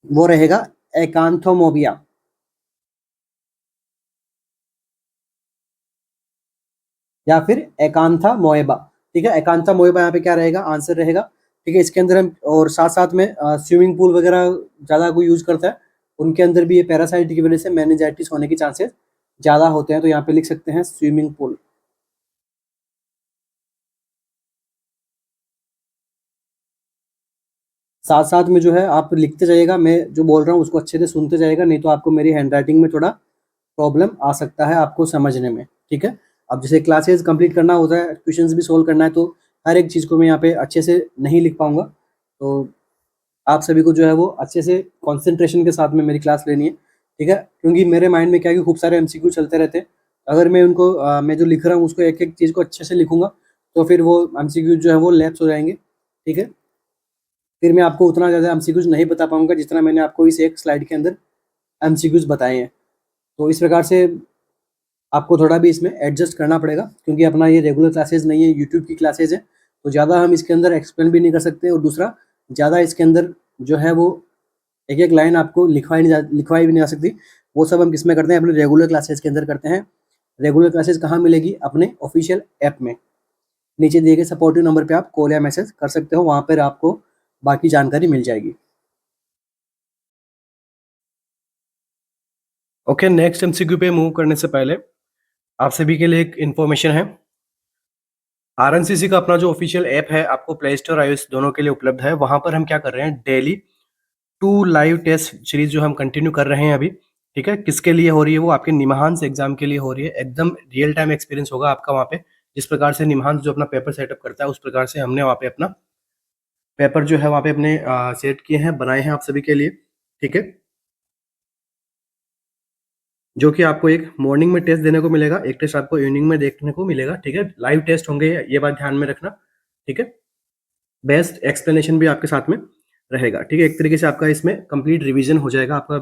वो रहेगा एकांथोमोबिया। या फिर एकांथा मोएबा। ठीक है, एकांथा मोएबा यहाँ पे क्या रहेगा, आंसर रहेगा। ठीक है, इसके अंदर हम और साथ साथ में स्विमिंग पूल वगैरह ज़्यादा कोई यूज करता है, उनके अंदर भी ये पैरासाइट की वजह से मेनिंजाइटिस होने के चांसेस ज़्यादा होते हैं, तो यहाँ पे लिख सकते हैं स्विमिंग पूल। साथ साथ में जो है आप लिखते जाइएगा, मैं जो बोल रहा हूँ उसको अच्छे से सुनते जाइएगा, नहीं तो आपको मेरी हैंडराइटिंग में थोड़ा प्रॉब्लम आ सकता है आपको समझने में। ठीक है, अब जैसे क्लासेस कंप्लीट करना होता है, क्वेश्चंस भी सोल्व करना है, तो हर एक चीज़ को मैं यहाँ पे अच्छे से नहीं लिख पाऊंगा। तो आप सभी को जो है वो अच्छे से कंसंट्रेशन के साथ में मेरी क्लास लेनी है। ठीक है, क्योंकि मेरे माइंड में क्या है कि खूब सारे एमसीक्यू चलते रहते हैं। अगर मैं उनको मैं जो लिख रहा हूँ उसको एक एक चीज़ को अच्छे से लिखूंगा तो फिर वो एमसीक्यू जो है वो लैप्स हो जाएंगे। ठीक है, फिर मैं आपको उतना ज़्यादा एमसीक्यूज नहीं बता पाऊंगा जितना मैंने आपको इस एक स्लाइड के अंदर एमसीक्यूज बताए हैं। तो इस प्रकार से आपको थोड़ा भी इसमें एडजस्ट करना पड़ेगा, क्योंकि अपना ये रेगुलर क्लासेस नहीं है, यूट्यूब की क्लासेस है, तो ज़्यादा हम इसके अंदर एक्सप्लेन भी नहीं कर सकते, और दूसरा ज़्यादा इसके अंदर जो है वो एक एक लाइन आपको लिखवाई भी नहीं जा सकती। वो सब हम किस में करते हैं, अपने रेगुलर क्लासेस के अंदर करते हैं। रेगुलर क्लासेस कहाँ मिलेगी, अपने ऑफिशियल ऐप में। नीचे दिए गए सपोर्टिव नंबर पे आप कॉल या मैसेज कर सकते हो, वहाँ पर आपको बाकी जानकारी मिल जाएगी। ओके, नेक्स्ट एमसीक्यू पे मूव करने से पहले आप सभी के लिए एक इन्फॉर्मेशन है। आरएनसीसी का अपना जो ऑफिशियल ऐप है आपको प्ले स्टोर आईओएस दोनों के लिए उपलब्ध है। वहां पर हम क्या कर रहे हैं, डेली 2 लाइव टेस्ट सीरीज जो हम कंटिन्यू कर रहे हैं अभी। ठीक है, किसके लिए हो रही है, वो आपके निमहांस एग्जाम के लिए हो रही है। एकदम रियल टाइम एक्सपीरियंस होगा आपका वहाँ पे। जिस प्रकार से निमहांस जो अपना पेपर सेटअप करता है उस प्रकार से हमने वहाँ पे अपना पेपर जो है वहाँ पे अपने सेट किए हैं, बनाए हैं आप सभी के लिए। ठीक है, जो कि आपको एक मॉर्निंग में टेस्ट देने को मिलेगा, एक टेस्ट आपको इवनिंग में देखने को मिलेगा। ठीक है, लाइव टेस्ट होंगे, ये बात ध्यान में रखना। ठीक है, बेस्ट एक्सप्लेनेशन भी आपके साथ में रहेगा। ठीक है, एक तरीके से आपका इसमें कंप्लीट रिवीजन हो जाएगा आपका।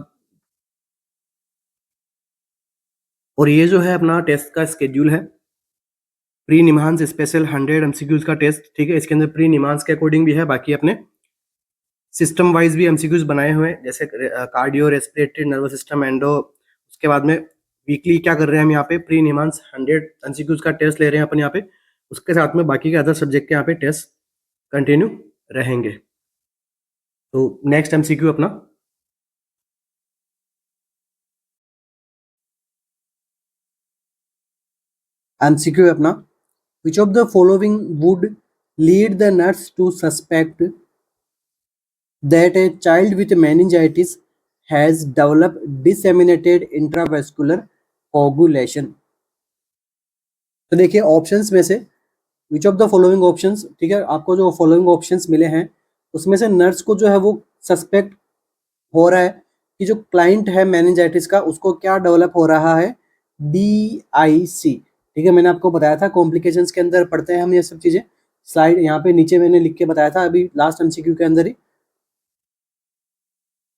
और ये जो है अपना टेस्ट का स्केड्यूल है, प्री निमांस स्पेशल 100 एमसीक्यूज का टेस्ट। ठीक है, इसके अंदर प्री निमांस के अकॉर्डिंग भी है, बाकी अपने सिस्टम वाइज भी एमसीक्यूज बनाए हुए हैं, जैसे cardio, respiratory, nervous system, endo. उसके बाद में वीकली क्या कर रहे हैं हम यहाँ पे, प्री निमांस 100 एमसीक्यूज का टेस्ट ले रहे हैं अपन यहाँ पे। उसके साथ में बाकी के अदर सब्जेक्ट के यहाँ पे टेस्ट कंटिन्यू रहेंगे। तो नेक्स्ट एमसीक्यू अपना, एमसीक्यू अपना, which of the following would lead the nurse to suspect that a child with meningitis has developed disseminated intravascular coagulation। तो देखिए ऑप्शंस में से विच ऑफ द फॉलोइंग ऑप्शंस, ठीक है, आपको जो फॉलोइंग ऑप्शंस मिले हैं उसमें से नर्स को जो है वो सस्पेक्ट हो रहा है कि जो क्लाइंट है मेनिंजाइटिस का उसको क्या डेवलप हो रहा है, DIC। ठीक है, मैंने आपको बताया था कॉम्प्लिकेशंस के अंदर पढ़ते हैं हम ये सब चीज़ें। स्लाइड यहाँ पे नीचे मैंने लिख के बताया था अभी लास्ट एमसीक्यू के अंदर ही।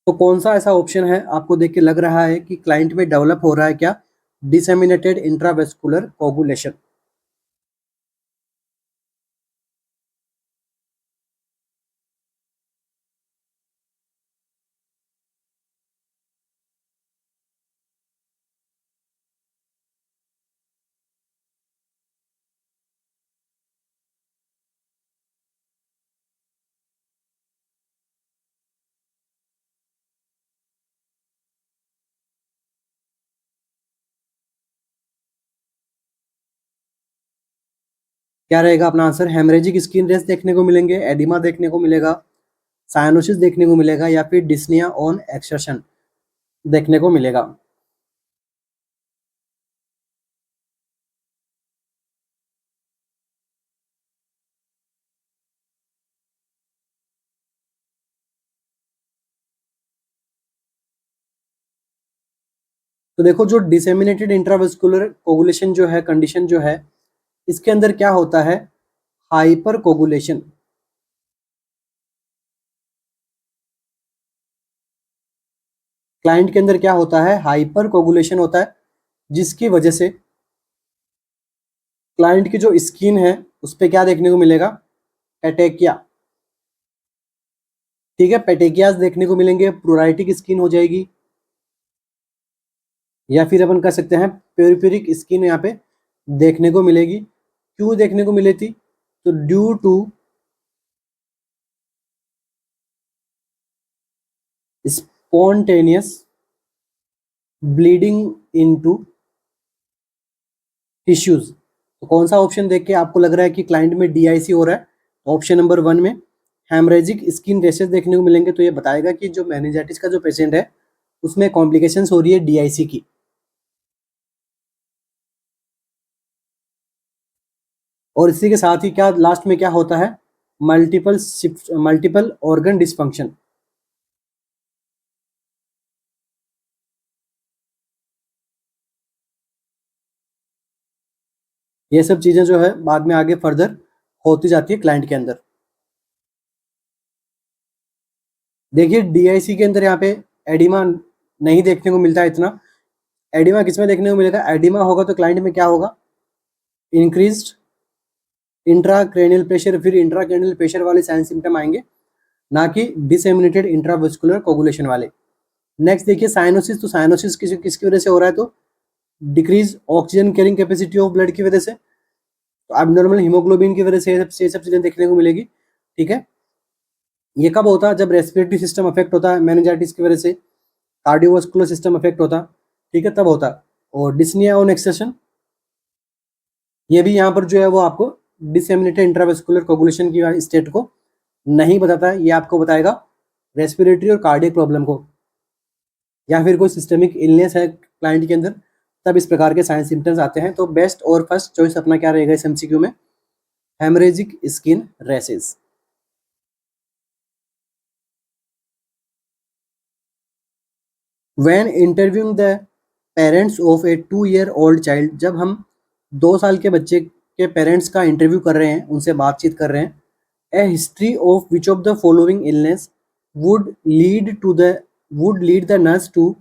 तो कौन सा ऐसा ऑप्शन है आपको देख के लग रहा है कि क्लाइंट में डेवलप हो रहा है क्या, डिसेमिनेटेड इंट्रावेस्कुलर कोगुलेशन। क्या रहेगा अपना आंसर? हेमरेजिक स्किन रेस देखने को मिलेंगे, एडिमा देखने को मिलेगा, साइनोसिस देखने को मिलेगा, या फिर डिस्निया ऑन एक्सर्शन देखने को मिलेगा। तो देखो, जो डिसेमिनेटेड इंट्रावेस्कुलर कोगुलेशन जो है, कंडीशन जो है, इसके अंदर क्या होता है? Hyper coagulation. क्लाइंट के अंदर क्या होता है? हाइपर कोगुलेशन होता है, जिसकी वजह से क्लाइंट की जो स्किन है उस पे क्या देखने को मिलेगा? पेटेकिया। ठीक है, पेटेकियाज देखने को मिलेंगे, प्रोराइटिक स्किन हो जाएगी, या फिर अपन कह सकते हैं प्यूरिक स्किन यहाँ पे देखने को मिलेगी। क्यों देखने को मिली थी? तो due to spontaneous bleeding into tissues. तो कौन सा ऑप्शन देख के आपको लग रहा है कि क्लाइंट में डीआईसी हो रहा है? ऑप्शन नंबर 1 में हेमरेजिक स्किन रेशेस देखने को मिलेंगे, तो ये बताएगा कि जो मेनिंजाइटिस का जो पेशेंट है उसमें कॉम्प्लिकेशंस हो रही है डीआईसी की। और इसी के साथ ही क्या लास्ट में क्या होता है? Multiple organ dysfunction. ये सब चीजें जो है बाद में आगे फर्दर होती जाती है क्लाइंट के अंदर। देखिए, डीआईसी के अंदर यहाँ पे एडिमा नहीं देखने को मिलता है इतना। एडिमा किसमें देखने को मिलेगा? एडिमा होगा तो क्लाइंट में क्या होगा? इंक्रीज्ड इंट्राक्रेनियल प्रेशर, फिर इंट्राक्रेनियल प्रेशर वाले साइन सिम्टम आएंगे, ना कि डिसेमिनेटेड इंट्रावेस्कुलर कोगुलेशन वाले। नेक्स्ट देखिए साइनोसिस। तो साइनोसिस किसकी वजह से हो रहा है? तो decrease oxygen carrying capacity of blood की वजह से, तो एब्नॉर्मल हीमोग्लोबिन की वजह से ये सब चीजें देखने को मिलेगी। ठीक है, ये कब होता है? जब रेस्पिरेटरी सिस्टम अफेक्ट होता है मेनिंजाइटिस की वजह से, कार्डियोवास्कुलर सिस्टम अफेक्ट होता। ठीक है, तब होता। और डिस्निया ऑन एक्सेशन, ये भी यहाँ पर जो है वो आपको डिसेमिनेटेड इंट्रावेस्कुलर कोगुलेशन की स्टेट को नहीं बताता है, ये आपको बताएगा रेस्पिरेटरी और कार्डियक प्रॉब्लम को, या फिर कोई सिस्टमिक इलनेस है क्लाइंट के अंदर, तब इस प्रकार के साइन सिम्टम्स आते हैं। तो बेस्ट और फर्स्ट चॉइस अपना क्या रहेगा इस एमसीक्यू में? Haemorrhagic skin rashes. When interviewing the parents of A 2 year old child, जब हम 2 साल के बच्चे के पेरेंट्स का इंटरव्यू कर रहे हैं, उनसे बातचीत कर रहे हैं, a history of which of the following illness would lead to the would lead the nurse to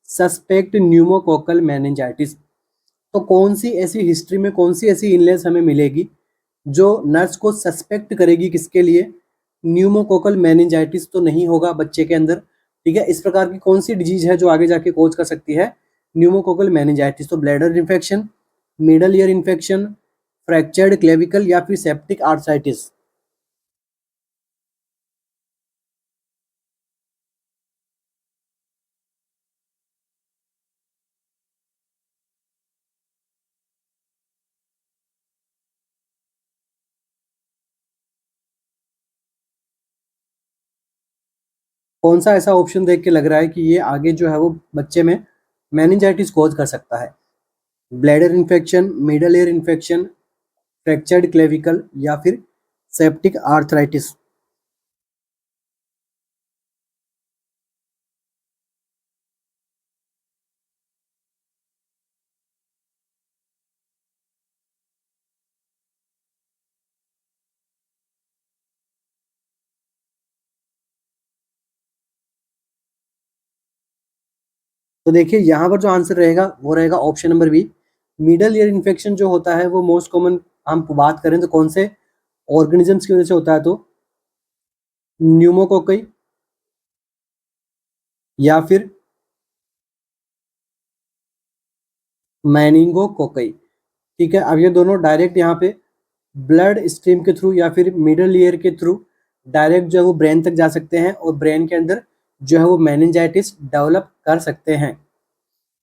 suspect pneumococcal meningitis. तो कौन सी ऐसी हिस्ट्री में कौन सी ऐसी इलनेस हमें मिलेगी जो नर्स को सस्पेक्ट करेगी किसके लिए? न्यूमोकोकल मेनिंजाइटिस तो नहीं होगा बच्चे के अंदर। ठीक है, इस प्रकार की कौन सी डिजीज है जो आगे जाके कोज कर सकती है न्यूमोकोकल मेनिंजाइटिस? तो bladder infection, middle ear infection, fractured clavicle, या फिर सेप्टिक आर्थराइटिस। कौन सा ऐसा ऑप्शन देख के लग रहा है कि ये आगे जो है वो बच्चे में मेनिंजाइटिस कोज कर सकता है? Bladder infection, middle ear infection, fractured clavicle, या फिर सेप्टिक आर्थराइटिस। तो देखिए यहाँ पर जो आंसर रहेगा वो रहेगा option number B. Middle ear infection जो होता है वो मोस्ट कॉमन, हम बात करें तो कौन से ऑर्गेनिजम्स की वजह से होता है? तो न्यूमोकोकई, या फिर मैनिंगोकोकई। ठीक है, अब ये दोनों डायरेक्ट यहाँ पे ब्लड स्ट्रीम के थ्रू या फिर मिडल ईयर के थ्रू डायरेक्ट जो है वो ब्रेन तक जा सकते हैं, और ब्रेन के अंदर जो है वो मेनिंजाइटिस डेवलप कर सकते हैं।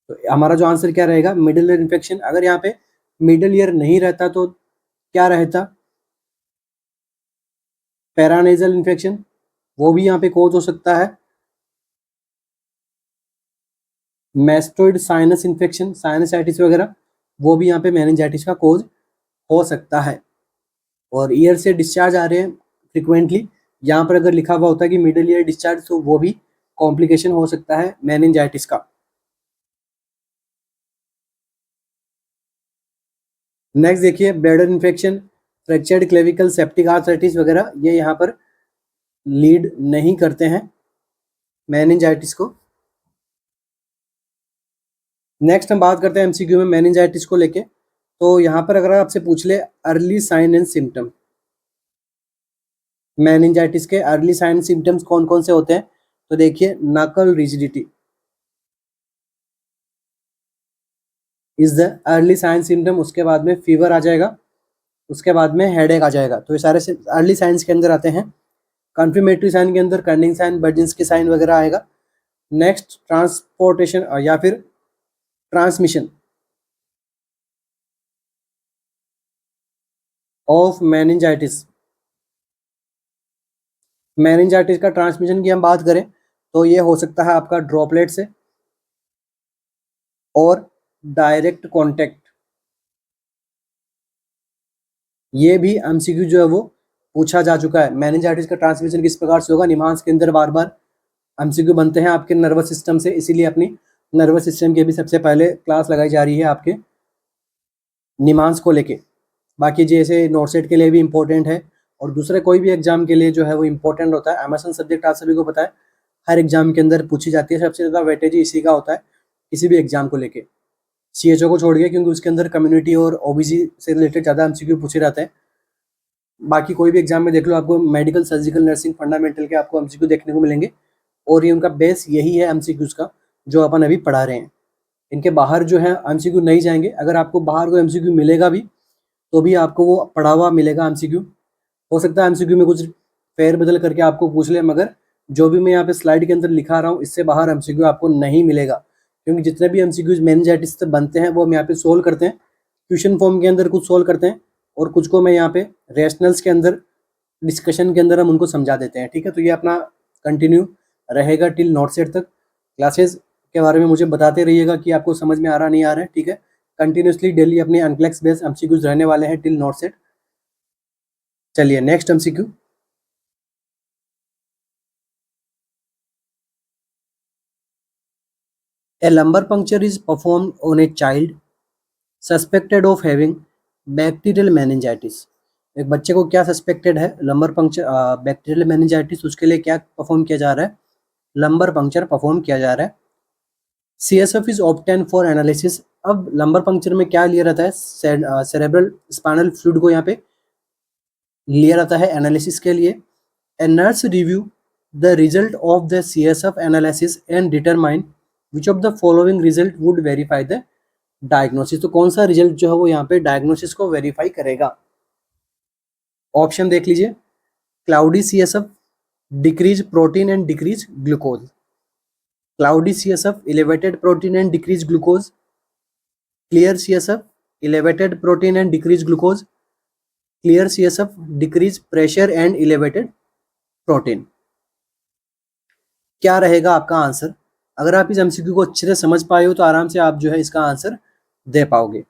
तो हमारा जो आंसर क्या रहेगा? Middle ear infection. अगर यहाँ पे मिडिल ईयर नहीं रहता तो क्या रहता? पैरानेजल इन्फेक्शन वो भी यहाँ पे कोज हो सकता है। मैस्टोइड साइनस इन्फेक्शन, साइनसाइटिस वगैरह, वो भी यहाँ पे मेनिंजाइटिस का कोज हो सकता है। और ईयर से डिस्चार्ज आ रहे हैं फ्रिक्वेंटली, यहाँ पर अगर लिखा हुआ होता है कि मिडिल ईयर डिस्चार्ज, तो वो भी कॉम्प्लिकेशन हो सकता है मेनिंजाइटिस का। नेक्स्ट देखिए, bladder infection, fractured clavicle, septic arthritis वगैरह, ये यहाँ पर लीड नहीं करते हैं मेनिंजाइटिस को। नेक्स्ट हम बात करते हैं एमसीक्यू में मेनिंजाइटिस को लेके। तो यहाँ पर अगर आपसे पूछ ले early sign and symptom, meningitis के अर्ली साइन सिम्टम्स कौन कौन से होते हैं, तो देखिए nuchal rigidity is the early sign symptom, उसके बाद में फीवर आ जाएगा, उसके बाद में हेडेक आ जाएगा। तो ये सारे अर्ली साइंस के अंदर आते हैं। कन्फर्मेटरी साइन के अंदर कर्निंग साइन, बर्जिंस्की साइन वगैरह आएगा। नेक्स्ट ट्रांसपोर्टेशन या फिर ट्रांसमिशन ऑफ मेनिंजाइटिस, मेनिंजाइटिस का ट्रांसमिशन की हम बात करें तो ये हो सकता है आपका ड्रॉपलेट से और डायरेक्ट कांटेक्ट। ये भी एमसीक्यू जो है वो पूछा जा चुका है। मेनिंजाइटिस का ट्रांसमिशन किस प्रकार से होगा, निमांस के अंदर बार बार एमसीक्यू बनते हैं आपके नर्वस सिस्टम से, इसीलिए अपनी नर्वस सिस्टम की भी सबसे पहले क्लास लगाई जा रही है आपके निमांस को लेके। बाकी जैसे नोटसेट के लिए भी इम्पोर्टेंट है और दूसरे कोई भी एग्जाम के लिए जो है वो इम्पोर्टेंट होता है। एमएसएन सब्जेक्ट आप सभी को पता है हर एग्जाम के अंदर पूछी जाती है, सबसे ज़्यादा वेटेज इसी का होता है किसी भी एग्जाम को लेके, सीएचओ को छोड़ के, क्योंकि उसके अंदर कम्युनिटी और ओबीसी से रिलेटेड ज़्यादा एमसीक्यू पूछे जाते हैं। बाकी कोई भी एग्जाम में देख लो, आपको मेडिकल, सर्जिकल, नर्सिंग, फंडामेंटल के आपको एमसीक्यू देखने को मिलेंगे और ये उनका बेस यही है एमसीक्यूज का जो अपन अभी पढ़ा रहे हैं। इनके बाहर जो है एमसीक्यू नहीं जाएंगे। अगर आपको बाहर कोई एमसीक्यू मिलेगा भी तो भी आपको वो पढ़ा हुआ मिलेगा एमसीक्यू। हो सकता है एमसीक्यू में कुछ फेर बदल करके आपको पूछ ले, मगर जो भी मैं यहाँ पे स्लाइड के अंदर लिखा रहा हूँ इससे बाहर एमसीक्यू आपको नहीं मिलेगा, क्योंकि जितने भी एमसीक्यूज मेनिंजाइटिस से बनते हैं वो हम यहाँ पे सोल्व करते हैं। क्वेश्चन फॉर्म के अंदर कुछ सोल्व करते हैं और कुछ को मैं यहाँ पे रेशनल्स के अंदर डिस्कशन के अंदर हम उनको समझा देते हैं। ठीक है, तो ये अपना कंटिन्यू रहेगा टिल नोट सेट तक। क्लासेस के बारे में मुझे बताते रहिएगा कि आपको समझ में आ रहा नहीं आ रहा है। ठीक है, कंटिन्यूसली डेली अपने अनप्लेक्स बेस्ड एमसीक्यूज रहने वाले हैं टिल नोट सेट। चलिए next MCQ, a lumbar puncture is performed on a child suspected of having bacterial meningitis. एक बच्चे को क्या सस्पेक्टेड है, लंबर पंक्चर बैक्टीरियल मेनिंजाइटिस, उसके लिए क्या परफॉर्म किया जा रहा है, लंबर पंक्चर परफॉर्म किया जा रहा है। CSF is obtain for analysis. अब लंबर पंक्चर में क्या लिया रहता है, सेरेब्रल स्पाइनल फ्लूइड को यहाँ पे लिया रहता है एनालिसिस के लिए। A nurse review the result of the CSF analysis and determine which of the following result would verify the diagnosis. तो कौन सा रिजल्ट जो है वो यहाँ पे डायग्नोसिस को वेरीफाई करेगा। ऑप्शन देख लीजिए, cloudy CSF, decrease protein and decrease glucose, cloudy CSF elevated protein and decreased glucose, clear CSF elevated protein and decreased glucose, clear CSF decreased pressure and elevated protein। क्या रहेगा आपका answer. अगर आप इस MCQ को अच्छे से समझ पाए हो तो आराम से आप जो है इसका आंसर दे पाओगे।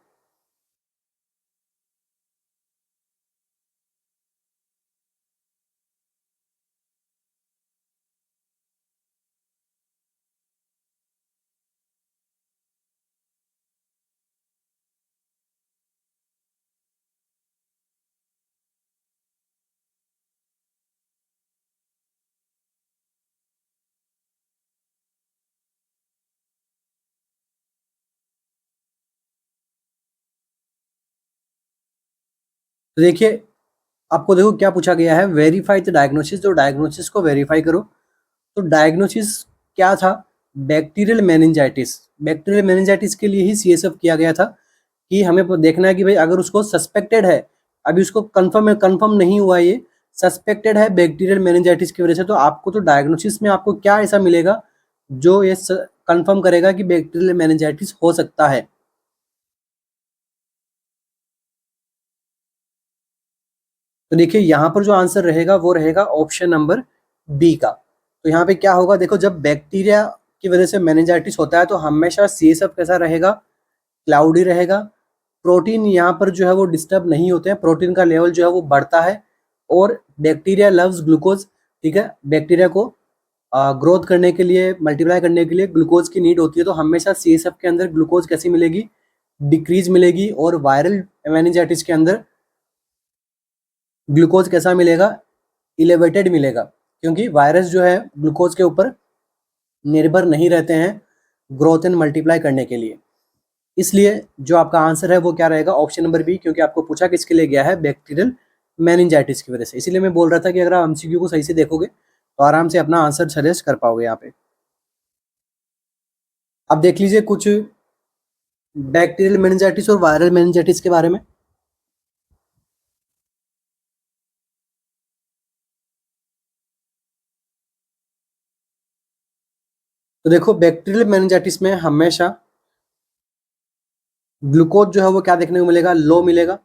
तो देखिए, आपको देखो क्या पूछा गया है, वेरीफाई द डायग्नोसिस, तो डायग्नोसिस को वेरीफाई करो। तो डायग्नोसिस क्या था, बैक्टीरियल मेनिंजाइटिस। बैक्टीरियल मेनिंजाइटिस के लिए ही CSF किया गया था कि हमें देखना है कि भाई अगर उसको सस्पेक्टेड है, अभी उसको कंफर्म नहीं हुआ, ये सस्पेक्टेड है बैक्टीरियल मेनिंजाइटिस की वजह से, तो आपको तो डायग्नोसिस में आपको क्या ऐसा मिलेगा जो ये कंफर्म करेगा कि बैक्टीरियल मेनिंजाइटिस हो सकता है। तो देखिए यहाँ पर जो आंसर रहेगा वो रहेगा ऑप्शन नंबर बी का। तो यहाँ पे क्या होगा, देखो जब बैक्टीरिया की वजह से मेनिंजाइटिस होता है तो हमेशा CSF कैसा रहेगा, क्लाउडी रहेगा। प्रोटीन यहाँ पर जो है वो डिस्टर्ब नहीं होते हैं, प्रोटीन का लेवल जो है वो बढ़ता है और बैक्टीरिया लव्स ग्लूकोज, ठीक है। बैक्टीरिया को ग्रोथ करने के लिए, मल्टीप्लाई करने के लिए ग्लूकोज की नीड होती है, तो हमेशा CSF के अंदर ग्लूकोज कैसी मिलेगी, डिक्रीज मिलेगी। और वायरल मेनिंजाइटिस के अंदर ग्लूकोज कैसा मिलेगा, इलेवेटेड मिलेगा, क्योंकि वायरस जो है ग्लूकोज के ऊपर निर्भर नहीं रहते हैं ग्रोथ एंड मल्टीप्लाई करने के लिए। इसलिए जो आपका आंसर है वो क्या रहेगा, ऑप्शन नंबर बी, क्योंकि आपको पूछा किसके लिए गया है, बैक्टीरियल मेनिंजाइटिस की वजह से। इसीलिए मैं बोल रहा था कि अगर आप MCQ को सही से देखोगे तो आराम से अपना आंसर सजेस्ट कर पाओगे यहाँ पे। अब देख लीजिए कुछ बैक्टीरियल मेनिंजाइटिस और वायरल मेनिंजाइटिस के बारे में। तो देखो बैक्टीरियल मेनिंजाइटिस में हमेशा ग्लूकोज जो है वो क्या देखने को मिलेगा, लो मिलेगा।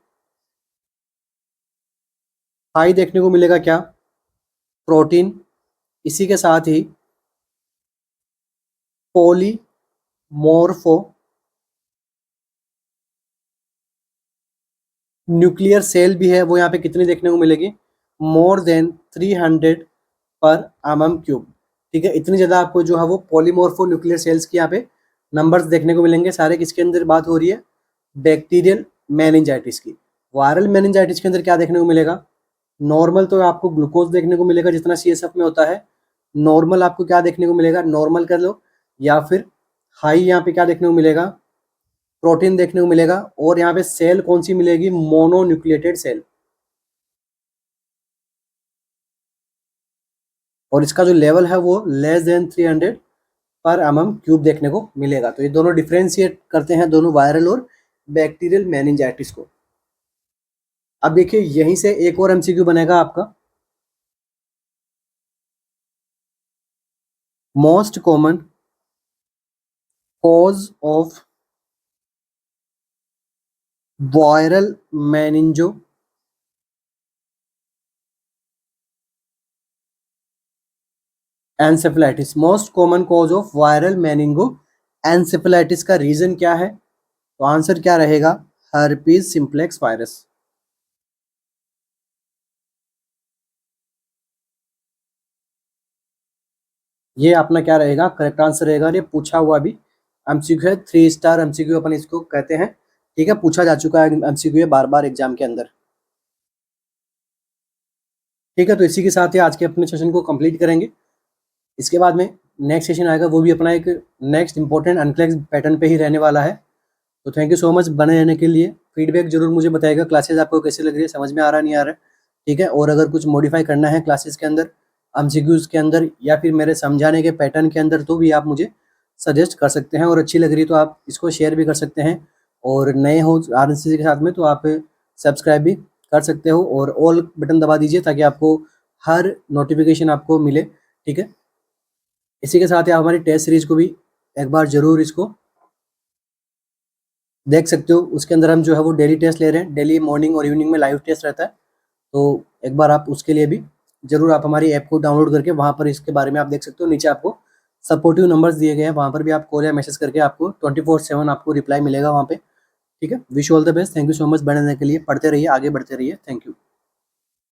हाई देखने को मिलेगा क्या, प्रोटीन। इसी के साथ ही पॉलीमॉर्फो न्यूक्लियर सेल भी है, वो यहाँ पे कितनी देखने को मिलेगी, मोर देन 300 पर mm3। ठीक है, इतनी ज़्यादा आपको जो है वो पॉलीमॉर्फो न्यूक्लियर सेल्स की यहाँ पे नंबर्स देखने को मिलेंगे। सारे किसके अंदर बात हो रही है, बैक्टीरियल मेनिंजाइटिस की। वायरल मेनिंजाइटिस के अंदर क्या देखने को मिलेगा, नॉर्मल तो आपको ग्लूकोज देखने को मिलेगा जितना CSF में होता है। नॉर्मल आपको क्या देखने को मिलेगा, नॉर्मल कर लो, या फिर हाई यहाँ पे क्या देखने को मिलेगा, प्रोटीन देखने को मिलेगा। और यहाँ पे सेल कौन सी मिलेगी, मोनोन्यूक्लिएटेड सेल। और इसका जो लेवल है वो लेस देन 300 पर mm3 देखने को मिलेगा। तो ये दोनों डिफ्रेंशिएट करते हैं दोनों वायरल और बैक्टीरियल मेनिंजाइटिस को। अब देखिए यहीं से एक और MCQ बनेगा आपका, most common cause of viral meningoencephalitis. Most common cause of viral meningoencephalitis का रीजन क्या है, तो आंसर क्या रहेगा, हर्पीज सिंप्लेक्स वायरस। ये अपना क्या रहेगा, करेक्ट आंसर रहेगा। ये पूछा हुआ भी MCQ है, 3 स्टार MCQ अपन इसको कहते हैं। ठीक है, पूछा जा चुका है MCQ है बार बार एग्जाम के अंदर। ठीक है, तो इसी के साथ ही आज के अपने सेशन को कंप्लीट करेंगे। इसके बाद में नेक्स्ट सेशन आएगा, वो भी अपना एक नेक्स्ट इंपॉर्टेंट अनफ्लेक्स पैटर्न पे ही रहने वाला है। तो थैंक यू सो मच बने रहने के लिए। फीडबैक जरूर मुझे बताएगा, क्लासेस आपको कैसे लग रही है, समझ में आ रहा नहीं आ रहा है। ठीक है, और अगर कुछ मॉडिफाई करना है क्लासेस के अंदर, MCQs के अंदर, या फिर मेरे समझाने के पैटर्न के अंदर, तो भी आप मुझे सजेस्ट कर सकते हैं। और अच्छी लग रही तो आप इसको शेयर भी कर सकते हैं। और नए हो RNCC के साथ में तो आप सब्सक्राइब भी कर सकते हो और ऑल बटन दबा दीजिए ताकि आपको हर नोटिफिकेशन आपको मिले। ठीक है, इसी के साथ ही आप हमारी टेस्ट सीरीज को भी एक बार जरूर इसको देख सकते हो। उसके अंदर हम जो है वो डेली टेस्ट ले रहे हैं, डेली मॉर्निंग और इवनिंग में लाइव टेस्ट रहता है। तो एक बार आप उसके लिए भी जरूर आप हमारी ऐप को डाउनलोड करके वहाँ पर इसके बारे में आप देख सकते हो। नीचे आपको सपोर्टिव नंबर्स दिए गए हैं, वहाँ पर भी आप कॉल या मैसेज करके आपको 24/7 आपको रिप्लाई मिलेगा वहाँ पे। ठीक है, wish all the best, thank you so much बढ़ने के लिए। पढ़ते रहिए, आगे बढ़ते रहिए, थैंक यू।